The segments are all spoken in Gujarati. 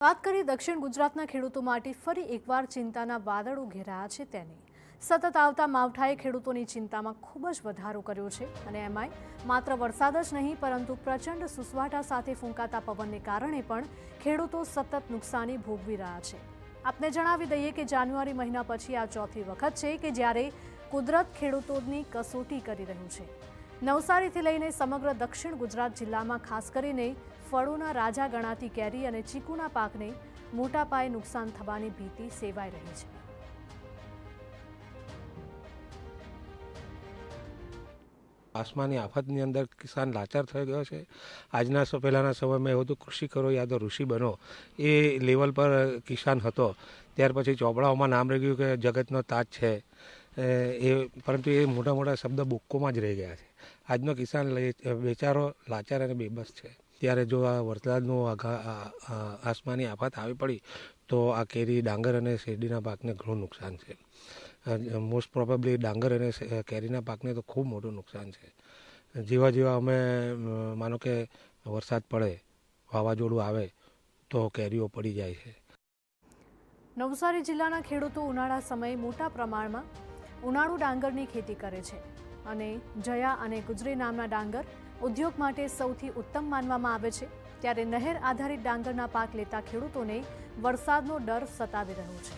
વાત કરીએ દક્ષિણ ગુજરાતના ખેડૂતો માટે ફરી એકવાર ચિંતાના વાદળો ઘેરાયા છે તેની સતત આવતા માવઠાએ ખેડૂતોની ચિંતામાં ખૂબ જ વધારો કર્યો છે અને એમાંય માત્ર વરસાદ જ નહીં પરંતુ પ્રચંડ સુસવાટા સાથે ફૂંકાતા પવનને કારણે પણ ખેડૂતો સતત નુકસાની ભોગવી રહ્યા છે। આપને જણાવી દઈએ કે જાન્યુઆરી મહિના પછી આ ચોથી વખત છે કે જ્યારે કુદરત ખેડૂતોની કસોટી કરી રહ્યું છે। નવસારીથી લઈને સમગ્ર દક્ષિણ ગુજરાત જિલ્લામાં ખાસ કરીને ફળોના રાજા ગણાતી કેરી અને ચીકુના પાકને મોટા પાયે નુકસાન થવાની ભીતિ સેવાઈ રહી છે। આસમાની આફતની અંદર કિસાન લાચાર થઈ ગયો છે। આજના પહેલાંના સમયમાં એવું હતું કૃષિ કરો યા તો ઋષિ બનો એ લેવલ પર કિસાન હતો। ત્યાર પછી ચોપડાઓમાં નામ રહી ગયું કે જગતનો તાજ છે પરંતુ એ મોટા મોટા શબ્દ બુક્કોમાં જ રહી ગયા છે। આજનો કિસાન બેચારો લાચાર અને બેબસ છે। ત્યારે જો આ વરસાદનું આસમાની આફત આવી પડી તો આ કેરી ડાંગર અને શેરડીના પાકને ઘણું નુકસાન છે। મોસ્ટ પ્રોબેબલી ડાંગર અને કેરીના પાકને તો ખૂબ મોટું નુકસાન છે। જેવા જેવા અમે માનો કે વરસાદ પડે વાવાઝોડું આવે તો કેરીઓ પડી જાય છે। નવસારી જિલ્લાના ખેડૂતો ઉનાળા સમયે મોટા પ્રમાણમાં ઉનાળુ ડાંગરની ખેતી કરે છે અને જયા અને ગુજરી નામના ડાંગર ઉદ્યોગ માટે સૌથી ઉત્તમ માનવામાં આવે છે। ત્યારે નહેર આધારિત ડાંગરના પાક લેતા ખેડૂતોને વરસાદનો ડર સતાવી રહ્યો છે।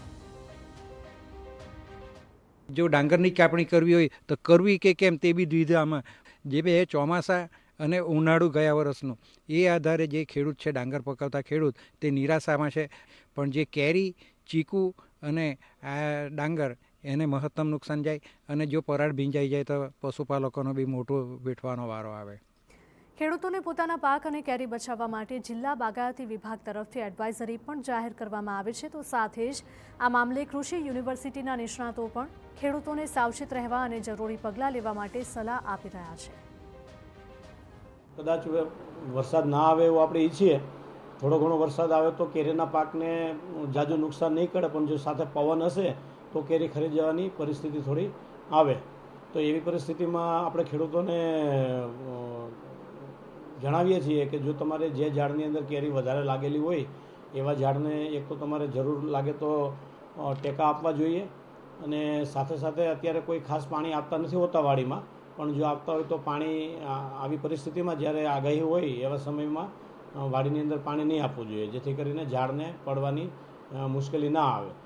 જો ડાંગરની કાપણી કરવી હોય તો કરવી કે કેમ તે બી દ્વિધામાં જે બે ચોમાસા અને ઉનાળુ ગયા વર્ષનું એ આધારે જે ખેડૂત છે ડાંગર પકવતા ખેડૂત તે નિરાશામાં છે। પણ જે કેરી ચીકુ અને આ ડાંગર એને મહત્તમ નુકસાન જાય અને જો પરાળ ભીંજાઈ જાય તો પશુપાલકોનો બી મોટો વેઠવાનો વારો આવે। ખેડૂતોને પોતાના પાક અને કેરી બચાવવા માટે જિલ્લા બાગાયતી વિભાગ તરફથી એડવાઇઝરી પણ જાહેર કરવામાં આવે છે। તો સાથે જ આ મામલે કૃષિ યુનિવર્સિટીના નિષ્ણાતો પણ ખેડૂતોને સાવચેત રહેવા અને જરૂરી પગલાં લેવા માટે સલાહ આપી રહ્યા છે। કદાચ વરસાદ ના આવે એવું આપણે ઈચ્છીએ, થોડો ઘણો વરસાદ આવે તો કેરીના પાકને જાજુ નુકસાન નહીં કરે, પણ જો સાથે પવન હશે તો કેરી ખરી જવાની પરિસ્થિતિ થોડી આવે। તો એવી પરિસ્થિતિમાં આપણે ખેડૂતોને જણાવીએ છીએ કે જો તમારે જે ઝાડની અંદર કેરી વધારે લાગેલી હોય એવા ઝાડને એક તો તમારે જરૂર લાગે તો ટેકા આપવા જોઈએ અને સાથે સાથે અત્યારે કોઈ ખાસ પાણી આપતા નથી હોતા વાડીમાં, પણ જો આપતા હોય તો પાણી આવી પરિસ્થિતિમાં જ્યારે આગાહી હોય એવા સમયમાં વાડીની અંદર પાણી નહીં આપવું જોઈએ, જેથી કરીને ઝાડને પડવાની મુશ્કેલી ના આવે।